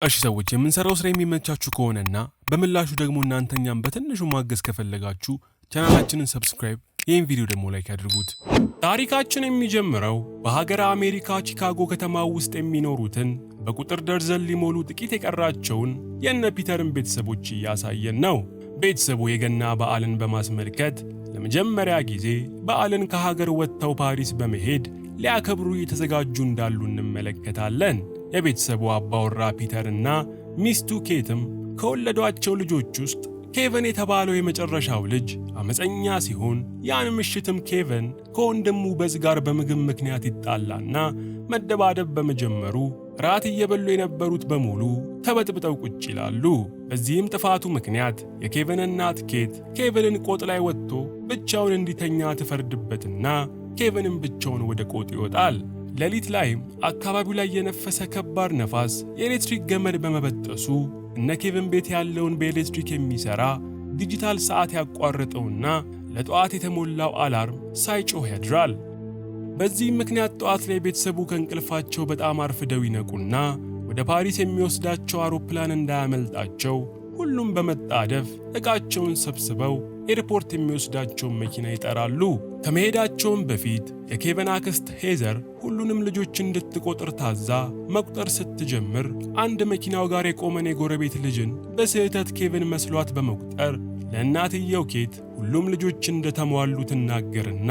እሺ ሰዎች የምንሰራው ስራ የሚመቻችሁ ከሆነና በምላሹ ደግሞ እናንተኛም በትንሹ ማገዝ ከፈለጋችሁ ቻናላችንን ሰብስክራይብ ይህን ቪዲዮ ደግሞ ላይክ አድርጉት። ታሪካችን የሚጀምረው በሀገረ አሜሪካ ቺካጎ ከተማ ውስጥ የሚኖሩትን በቁጥር ደርዘን ሊሞሉ ጥቂት የቀራቸውን የነ ፒተርን ቤተሰቦች እያሳየን ነው። ቤተሰቡ የገና በዓልን በማስመልከት ለመጀመሪያ ጊዜ በዓልን ከሀገር ወጥተው ፓሪስ በመሄድ ሊያከብሩ እየተዘጋጁ እንዳሉ እንመለከታለን። የቤተሰቡ አባወራ ፒተርና ሚስቱ ኬትም ከወለዷቸው ልጆች ውስጥ ኬቨን የተባለው የመጨረሻው ልጅ አመፀኛ ሲሆን ያን ምሽትም ኬቨን ከወንድሙ በዝ ጋር በምግብ ምክንያት ይጣላና መደባደብ በመጀመሩ ራት እየበሉ የነበሩት በሙሉ ተበጥብጠው ቁጭ ይላሉ። በዚህም ጥፋቱ ምክንያት የኬቨን እናት ኬት ኬቨንን ቆጥ ላይ ወጥቶ ብቻውን እንዲተኛ ትፈርድበትና ኬቨንም ብቻውን ወደ ቆጥ ይወጣል። ሌሊት ላይም አካባቢው ላይ የነፈሰ ከባድ ነፋስ የኤሌክትሪክ ገመድ በመበጠሱ እነ ኬቨን ቤት ያለውን በኤሌክትሪክ የሚሰራ ዲጂታል ሰዓት ያቋርጠውና ለጠዋት የተሞላው አላርም ሳይጮህ ያድራል። በዚህም ምክንያት ጠዋት ላይ ቤተሰቡ ከእንቅልፋቸው በጣም አርፍደው ይነቁና ወደ ፓሪስ የሚወስዳቸው አውሮፕላን እንዳያመልጣቸው ሁሉም በመጣደፍ ዕቃቸውን ሰብስበው ኤርፖርት የሚወስዳቸውን መኪና ይጠራሉ። ከመሄዳቸውም በፊት የኬቨን አክስት ሄዘር ሁሉንም ልጆች እንድትቆጥር ታዛ መቁጠር ስትጀምር አንድ መኪናው ጋር የቆመን የጎረቤት ልጅን በስህተት ኬቨን መስሏት በመቁጠር ለእናትየው ኬት ሁሉም ልጆች እንደተሟሉ ትናገርና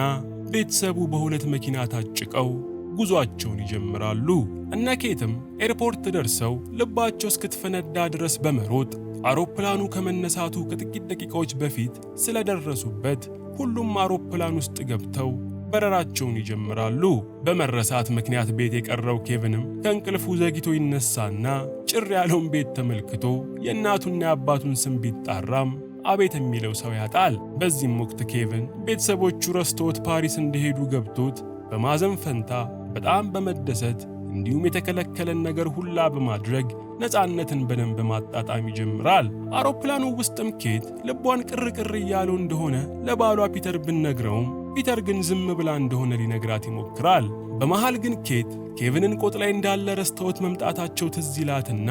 ቤተሰቡ በሁለት መኪና ታጭቀው ጉዟቸውን ይጀምራሉ። እነ ኬትም ኤርፖርት ደርሰው ልባቸው እስክትፈነዳ ድረስ በመሮጥ አውሮፕላኑ ከመነሳቱ ከጥቂት ደቂቃዎች በፊት ስለደረሱበት ሁሉም አውሮፕላን ውስጥ ገብተው በረራቸውን ይጀምራሉ። በመረሳት ምክንያት ቤት የቀረው ኬቨንም ከእንቅልፉ ዘግይቶ ይነሳና ጭር ያለውን ቤት ተመልክቶ የእናቱና የአባቱን ስም ቢጣራም አቤት የሚለው ሰው ያጣል። በዚህም ወቅት ኬቨን ቤተሰቦቹ ረስተውት ፓሪስ እንደሄዱ ገብቶት በማዘን ፈንታ በጣም በመደሰት እንዲሁም የተከለከለን ነገር ሁላ በማድረግ ነፃነትን በደንብ ማጣጣም ይጀምራል። አውሮፕላኑ ውስጥም ኬት ልቧን ቅርቅር እያለው እንደሆነ ለባሏ ፒተር ብነግረውም ፒተር ግን ዝም ብላ እንደሆነ ሊነግራት ይሞክራል። በመሃል ግን ኬት ኬቨንን ቆጥ ላይ እንዳለ ረስተውት መምጣታቸው ትዝ ይላትና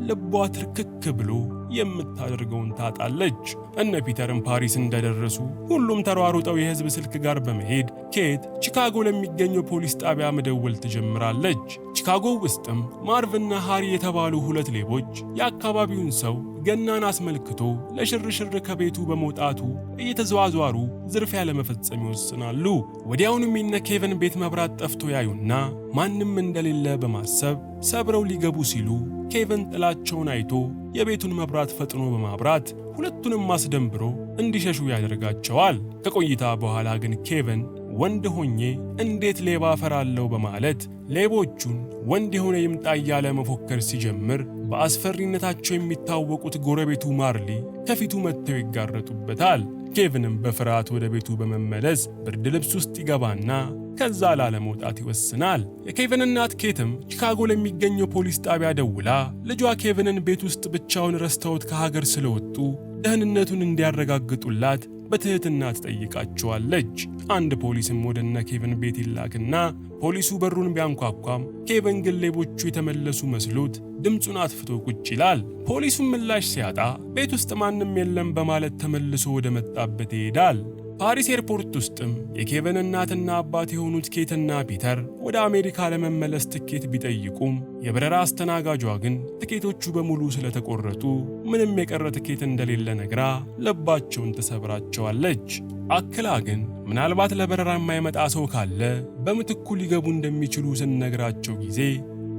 ልቧ ትርክክ ብሎ የምታደርገውን ታጣለች። እነ ፒተርም ፓሪስ እንደደረሱ ሁሉም ተሯሩጠው የህዝብ ስልክ ጋር በመሄድ ኬት ቺካጎ ለሚገኘው ፖሊስ ጣቢያ መደወል ትጀምራለች። ቺካጎ ውስጥም ማርቭና ሃሪ የተባሉ ሁለት ሌቦች የአካባቢውን ሰው ገናን አስመልክቶ ለሽርሽር ከቤቱ በመውጣቱ እየተዘዋዟሩ ዝርፊያ ለመፈጸም ይወስናሉ። ወዲያውኑም የነ ኬቨን ቤት መብራት ጠፍቶ ያዩና ማንም እንደሌለ በማሰብ ሰብረው ሊገቡ ሲሉ ኬቨን ጥላቸውን አይቶ የቤቱን መብራት ፈጥኖ በማብራት ሁለቱንም አስደንብሮ እንዲሸሹ ያደርጋቸዋል። ከቆይታ በኋላ ግን ኬቨን ወንድ ሆኜ እንዴት ሌባ ፈራለው በማለት ሌቦቹን ወንድ የሆነ ይምጣ እያለ መፎከር ሲጀምር በአስፈሪነታቸው የሚታወቁት ጎረቤቱ ማርሊ ከፊቱ መጥተው ይጋረጡበታል። ኬቨንም በፍርሃት ወደ ቤቱ በመመለስ ብርድ ልብስ ውስጥ ይገባና ከዛ ላለመውጣት ይወስናል። የኬቨን እናት ኬትም ቺካጎ ለሚገኘው ፖሊስ ጣቢያ ደውላ ልጇ ኬቨንን ቤት ውስጥ ብቻውን ረስተውት ከሀገር ስለወጡ ደህንነቱን እንዲያረጋግጡላት በትህትና ትጠይቃቸዋለች። አንድ ፖሊስም ወደ እነ ኬቨን ቤት ይላክና ፖሊሱ በሩን ቢያንኳኳም ኬቨን ግን ሌቦቹ የተመለሱ መስሎት ድምፁን አጥፍቶ ቁጭ ይላል። ፖሊሱም ምላሽ ሲያጣ ቤት ውስጥ ማንም የለም በማለት ተመልሶ ወደ መጣበት ይሄዳል። ፓሪስ ኤርፖርት ውስጥም የኬቨን እናትና አባት የሆኑት ኬትና ፒተር ወደ አሜሪካ ለመመለስ ትኬት ቢጠይቁም የበረራ አስተናጋጇ ግን ትኬቶቹ በሙሉ ስለተቆረጡ ምንም የቀረ ትኬት እንደሌለ ነግራ ልባቸውን ትሰብራቸዋለች። አክላ ግን ምናልባት ለበረራ የማይመጣ ሰው ካለ በምትኩ ሊገቡ እንደሚችሉ ስንነግራቸው ጊዜ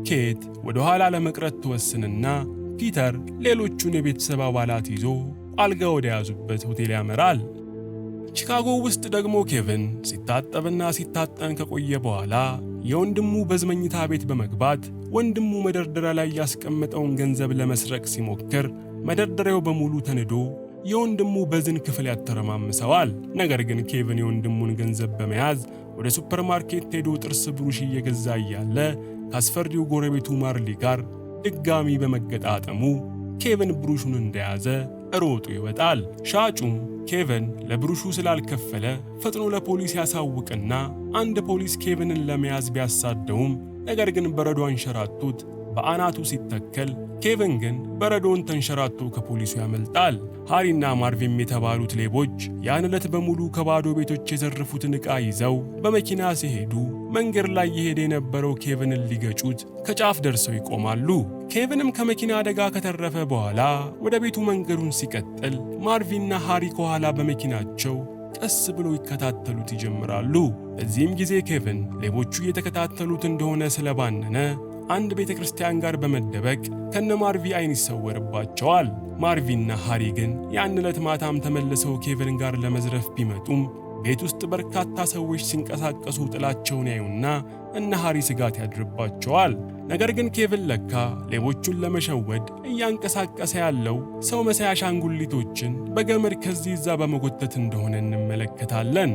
ኬት ወደ ኋላ ለመቅረት ትወስንና ፒተር ሌሎቹን የቤተሰብ አባላት ይዞ አልጋ ወደ ያዙበት ሆቴል ያመራል። ቺካጎ ውስጥ ደግሞ ኬቨን ሲታጠብና ሲታጠን ከቆየ በኋላ የወንድሙ በዝመኝታ ቤት በመግባት ወንድሙ መደርደሪያ ላይ ያስቀመጠውን ገንዘብ ለመስረቅ ሲሞክር መደርደሪያው በሙሉ ተንዶ የወንድሙ በዝን ክፍል ያተረማምሰዋል። ነገር ግን ኬቨን የወንድሙን ገንዘብ በመያዝ ወደ ሱፐርማርኬት ሄዶ ጥርስ ብሩሽ እየገዛ እያለ ካስፈሪው ጎረቤቱ ማርሊ ጋር ድጋሚ በመገጣጠሙ ኬቨን ብሩሹን እንደያዘ ሮጦ ይወጣል። ሻጩም ኬቨን ለብሩሹ ስላልከፈለ ፈጥኖ ለፖሊስ ያሳውቅና አንድ ፖሊስ ኬቨንን ለመያዝ ቢያሳደውም ነገር ግን በረዶ አንሸራቶት በአናቱ ሲተከል፣ ኬቪን ግን በረዶውን ተንሸራቶ ከፖሊሱ ያመልጣል። ሃሪና ማርቪም የተባሉት ሌቦች ያን ዕለት በሙሉ ከባዶ ቤቶች የዘረፉትን ዕቃ ይዘው በመኪና ሲሄዱ መንገድ ላይ የሄደ የነበረው ኬቪንን ሊገጩት ከጫፍ ደርሰው ይቆማሉ። ኬቪንም ከመኪና አደጋ ከተረፈ በኋላ ወደ ቤቱ መንገዱን ሲቀጥል፣ ማርቪና ሃሪ ከኋላ በመኪናቸው ቀስ ብሎ ይከታተሉት ይጀምራሉ። በዚህም ጊዜ ኬቪን ሌቦቹ እየተከታተሉት እንደሆነ ስለባነነ አንድ ቤተክርስቲያን ጋር በመደበቅ ከነ ማርቪ አይን ይሰወርባቸዋል። ማርቪና ሃሪ ግን ያን ዕለት ማታም ተመልሰው ኬቪን ጋር ለመዝረፍ ቢመጡም ቤት ውስጥ በርካታ ሰዎች ሲንቀሳቀሱ ጥላቸውን ያዩና እነ ሃሪ ስጋት ያድርባቸዋል። ነገር ግን ኬቪን ለካ ሌቦቹን ለመሸወድ እያንቀሳቀሰ ያለው ሰው መሳይ አሻንጉሊቶችን በገመድ ከዚህ እዛ በመጎተት እንደሆነ እንመለከታለን።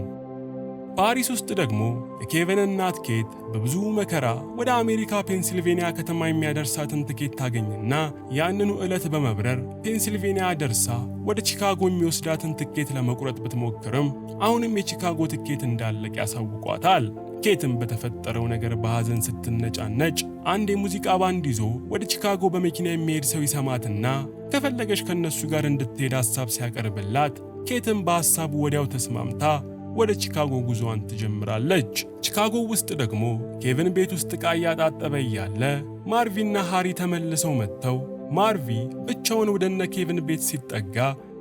ፓሪስ ውስጥ ደግሞ የኬቪን እናት ኬት በብዙ መከራ ወደ አሜሪካ ፔንሲልቬኒያ ከተማ የሚያደርሳትን ትኬት ታገኝና ያንኑ ዕለት በመብረር ፔንሲልቬኒያ ደርሳ ወደ ቺካጎ የሚወስዳትን ትኬት ለመቁረጥ ብትሞክርም አሁንም የቺካጎ ትኬት እንዳለቅ ያሳውቋታል። ኬትም በተፈጠረው ነገር በሐዘን ስትነጫነጭ አንድ የሙዚቃ ባንድ ይዞ ወደ ቺካጎ በመኪና የሚሄድ ሰው ይሰማትና ከፈለገሽ ከነሱ ጋር እንድትሄድ ሐሳብ ሲያቀርብላት ኬትም በሐሳቡ ወዲያው ተስማምታ ወደ ቺካጎ ጉዞዋን ትጀምራለች። ቺካጎ ውስጥ ደግሞ ኬቪን ቤት ውስጥ ዕቃ እያጣጠበ እያለ ማርቪና ሃሪ ተመልሰው መጥተው ማርቪ ብቻውን ወደነ ኬቪን ቤት ሲጠጋ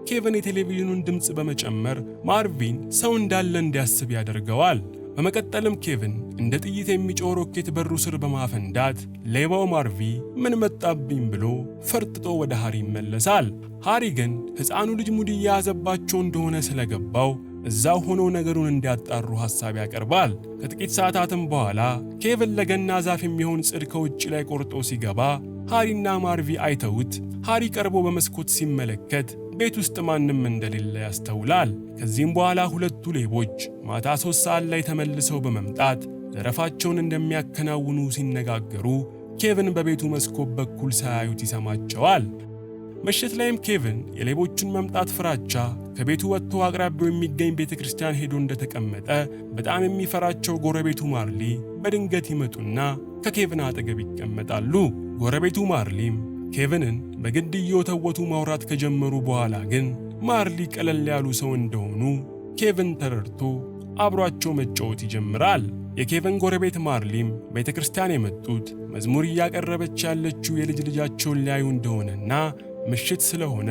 ኬቪን የቴሌቪዥኑን ድምፅ በመጨመር ማርቪን ሰው እንዳለ እንዲያስብ ያደርገዋል። በመቀጠልም ኬቪን እንደ ጥይት የሚጮህ ሮኬት በሩ ስር በማፈንዳት ሌባው ማርቪ ምን መጣብኝ ብሎ ፈርጥጦ ወደ ሃሪ ይመለሳል። ሃሪ ግን ሕፃኑ ልጅ ሙድ እየያዘባቸው እንደሆነ ስለገባው እዛው ሆኖ ነገሩን እንዲያጣሩ ሐሳብ ያቀርባል። ከጥቂት ሰዓታትም በኋላ ኬቪን ለገና ዛፍ የሚሆን ጽድ ከውጭ ላይ ቆርጦ ሲገባ ሃሪና ማርቪ አይተውት ሃሪ ቀርቦ በመስኮት ሲመለከት ቤት ውስጥ ማንም እንደሌለ ያስተውላል። ከዚህም በኋላ ሁለቱ ሌቦች ማታ 3 ሰዓት ላይ ተመልሰው በመምጣት ዘረፋቸውን እንደሚያከናውኑ ሲነጋገሩ ኬቪን በቤቱ መስኮት በኩል ሳያዩት ይሰማቸዋል። ምሽት ላይም ኬቪን የሌቦቹን መምጣት ፍራቻ ከቤቱ ወጥቶ አቅራቢያው የሚገኝ ቤተክርስቲያን ሄዶ እንደተቀመጠ በጣም የሚፈራቸው ጎረቤቱ ማርሊ በድንገት ይመጡና ከኬቪን አጠገብ ይቀመጣሉ። ጎረቤቱ ማርሊም ኬቪንን በግድ እየወተወቱ ማውራት ከጀመሩ በኋላ ግን ማርሊ ቀለል ያሉ ሰው እንደሆኑ ኬቪን ተረድቶ አብሯቸው መጫወት ይጀምራል። የኬቪን ጎረቤት ማርሊም ቤተክርስቲያን የመጡት መዝሙር እያቀረበች ያለችው የልጅ ልጃቸውን ሊያዩ እንደሆነና ምሽት ስለሆነ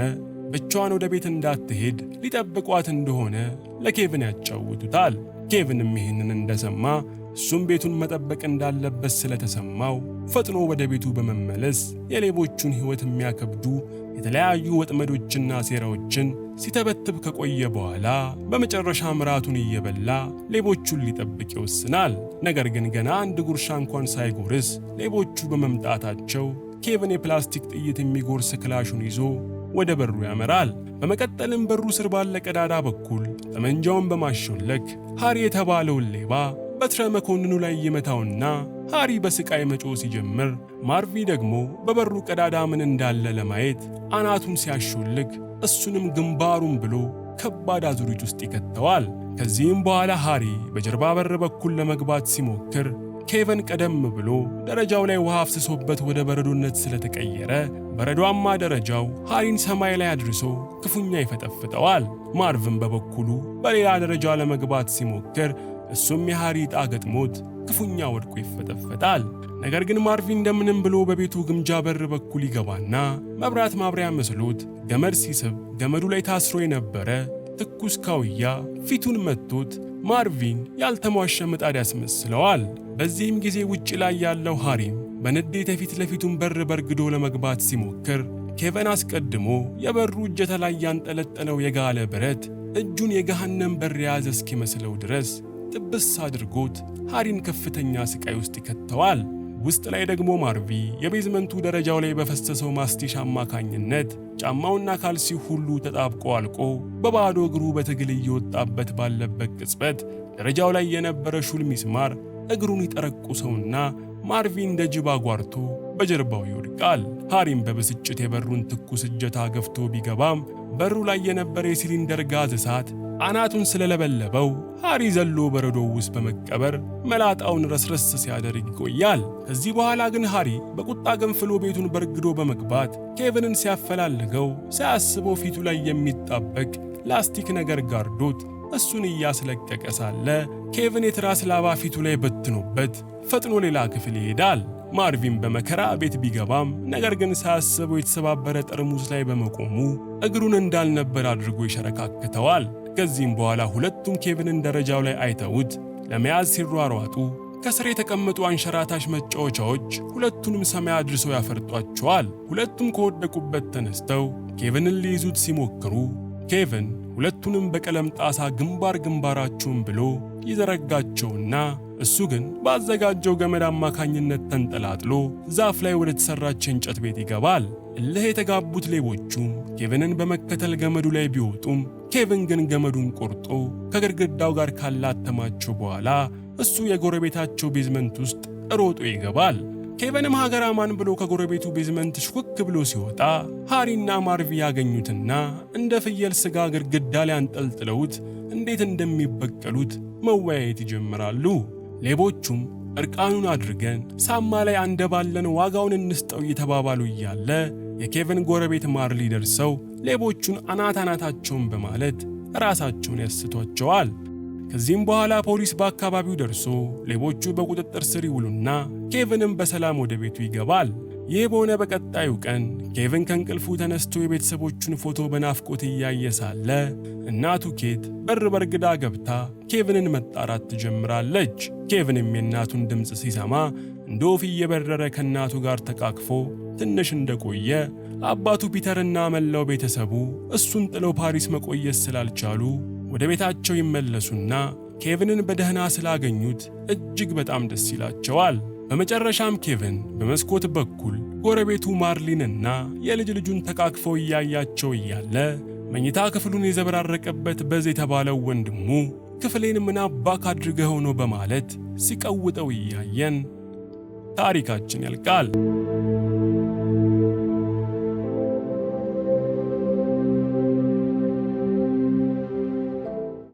ብቻዋን ወደ ቤት እንዳትሄድ ሊጠብቋት እንደሆነ ለኬቪን ያጫውቱታል። ኬቪንም ይህንን እንደሰማ እሱም ቤቱን መጠበቅ እንዳለበት ስለተሰማው ፈጥኖ ወደ ቤቱ በመመለስ የሌቦቹን ሕይወት የሚያከብዱ የተለያዩ ወጥመዶችና ሴራዎችን ሲተበትብ ከቆየ በኋላ በመጨረሻ ምራቱን እየበላ ሌቦቹን ሊጠብቅ ይወስናል። ነገር ግን ገና አንድ ጉርሻ እንኳን ሳይጎርስ ሌቦቹ በመምጣታቸው ኬቪን የፕላስቲክ ጥይት የሚጎርስ ክላሹን ይዞ ወደ በሩ ያመራል። በመቀጠልም በሩ ስር ባለ ቀዳዳ በኩል ጠመንጃውን በማሾለክ ሃሪ የተባለውን ሌባ በትረ መኮንኑ ላይ ይመታውና ሃሪ በስቃይ መጮህ ሲጀምር ማርቪ ደግሞ በበሩ ቀዳዳ ምን እንዳለ ለማየት አናቱን ሲያሾልክ እሱንም ግንባሩን ብሎ ከባድ አዙሪት ውስጥ ይከተዋል። ከዚህም በኋላ ሃሪ በጀርባ በር በኩል ለመግባት ሲሞክር ኬቪን ቀደም ብሎ ደረጃው ላይ ውሃ አፍስሶበት ወደ በረዶነት ስለተቀየረ በረዷማ ደረጃው ሃሪን ሰማይ ላይ አድርሶ ክፉኛ ይፈጠፍጠዋል። ማርቪን በበኩሉ በሌላ ደረጃ ለመግባት ሲሞክር እሱም የሃሪ ዕጣ ገጥሞት ክፉኛ ወድቆ ይፈጠፈጣል። ነገር ግን ማርቪ እንደምንም ብሎ በቤቱ ግምጃ በር በኩል ይገባና መብራት ማብሪያ መስሎት ገመድ ሲስብ ገመዱ ላይ ታስሮ የነበረ ትኩስ ካውያ ፊቱን መጥቶት ማርቪን ያልተሟሸ ምጣድ ያስመስለዋል። በዚህም ጊዜ ውጭ ላይ ያለው ሃሪም በንዴት የፊት ለፊቱን በር በርግዶ ለመግባት ሲሞክር ኬቪን አስቀድሞ የበሩ እጀታ ላይ ያንጠለጠለው የጋለ ብረት እጁን የገሃነም በር የያዘ እስኪመስለው ድረስ ጥብስ አድርጎት ሃሪን ከፍተኛ ስቃይ ውስጥ ይከተዋል። ውስጥ ላይ ደግሞ ማርቪ የቤዝመንቱ ደረጃው ላይ በፈሰሰው ማስቲሽ አማካኝነት ጫማውና ካልሲው ሁሉ ተጣብቆ አልቆ በባዶ እግሩ በትግል እየወጣበት ባለበት ቅጽበት ደረጃው ላይ የነበረ ሹል ሚስማር እግሩን ይጠረቁሰውና ማርቪ እንደ ጅብ አጓርቶ በጀርባው ይወድቃል። ሃሪም በብስጭት የበሩን ትኩስ እጀታ ገፍቶ ቢገባም በሩ ላይ የነበረ የሲሊንደር ጋዝ እሳት አናቱን ስለለበለበው ሃሪ ዘሎ በረዶው ውስጥ በመቀበር መላጣውን ረስረስ ሲያደርግ ይቆያል። ከዚህ በኋላ ግን ሃሪ በቁጣ ገንፍሎ ቤቱን በርግዶ በመግባት ኬቪንን ሲያፈላልገው ሳያስበው ፊቱ ላይ የሚጣበቅ ላስቲክ ነገር ጋርዶት እሱን እያስለቀቀ ሳለ ኬቪን የትራስ ላባ ፊቱ ላይ በትኖበት ፈጥኖ ሌላ ክፍል ይሄዳል። ማርቪን በመከራ ቤት ቢገባም ነገር ግን ሳያስበው የተሰባበረ ጠርሙስ ላይ በመቆሙ እግሩን እንዳልነበር አድርጎ ይሸረካክተዋል። ከዚህም በኋላ ሁለቱም ኬቪንን ደረጃው ላይ አይተውት ለመያዝ ሲሯሯጡ ከስር የተቀመጡ አንሸራታሽ መጫወቻዎች ሁለቱንም ሰማይ አድርሰው ያፈርጧቸዋል። ሁለቱም ከወደቁበት ተነስተው ኬቪንን ሊይዙት ሲሞክሩ ኬቪን ሁለቱንም በቀለም ጣሳ ግንባራቸውን ብሎ ይዘረጋቸውና እሱ ግን ባዘጋጀው ገመድ አማካኝነት ተንጠላጥሎ ዛፍ ላይ ወደ ተሰራች እንጨት ቤት ይገባል። እልህ የተጋቡት ሌቦቹም ኬቪንን በመከተል ገመዱ ላይ ቢወጡም ኬቪን ግን ገመዱን ቆርጦ ከግድግዳው ጋር ካላተማቸው በኋላ እሱ የጎረቤታቸው ቤዝመንት ውስጥ ሮጦ ይገባል። ኬቪንም ሀገራማን ብሎ ከጎረቤቱ ቤዝመንት ሽኩክ ብሎ ሲወጣ ሃሪና ማርቪ ያገኙትና እንደ ፍየል ስጋ ግድግዳ ላይ አንጠልጥለውት እንዴት እንደሚበቀሉት መወያየት ይጀምራሉ። ሌቦቹም እርቃኑን አድርገን ሳማ ላይ አንደባለን ዋጋውን እንስጠው እየተባባሉ እያለ የኬቪን ጎረቤት ማርሊ ደርሰው ሌቦቹን አናታቸውን በማለት ራሳቸውን ያስቷቸዋል። ከዚህም በኋላ ፖሊስ በአካባቢው ደርሶ ሌቦቹ በቁጥጥር ስር ይውሉና ኬቪንም በሰላም ወደ ቤቱ ይገባል። ይህ በሆነ በቀጣዩ ቀን ኬቪን ከእንቅልፉ ተነስቶ የቤተሰቦቹን ፎቶ በናፍቆት እያየ ሳለ እናቱ ኬት በር በርግዳ ገብታ ኬቪንን መጣራት ትጀምራለች። ኬቪንም የእናቱን ድምፅ ሲሰማ እንደ ወፍ እየበረረ ከእናቱ ጋር ተቃቅፎ ትንሽ እንደቆየ አባቱ ፒተርና መላው ቤተሰቡ እሱን ጥለው ፓሪስ መቆየት ስላልቻሉ ወደ ቤታቸው ይመለሱና ኬቪንን በደህና ስላገኙት እጅግ በጣም ደስ ይላቸዋል። በመጨረሻም ኬቪን በመስኮት በኩል ጎረቤቱ ማርሊንና የልጅ ልጁን ተቃቅፈው እያያቸው እያለ መኝታ ክፍሉን የዘበራረቀበት በዝ የተባለው ወንድሙ ክፍሌን ምን አባክ አድርገው ነው በማለት ሲቀውጠው እያየን ታሪካችን ያልቃል።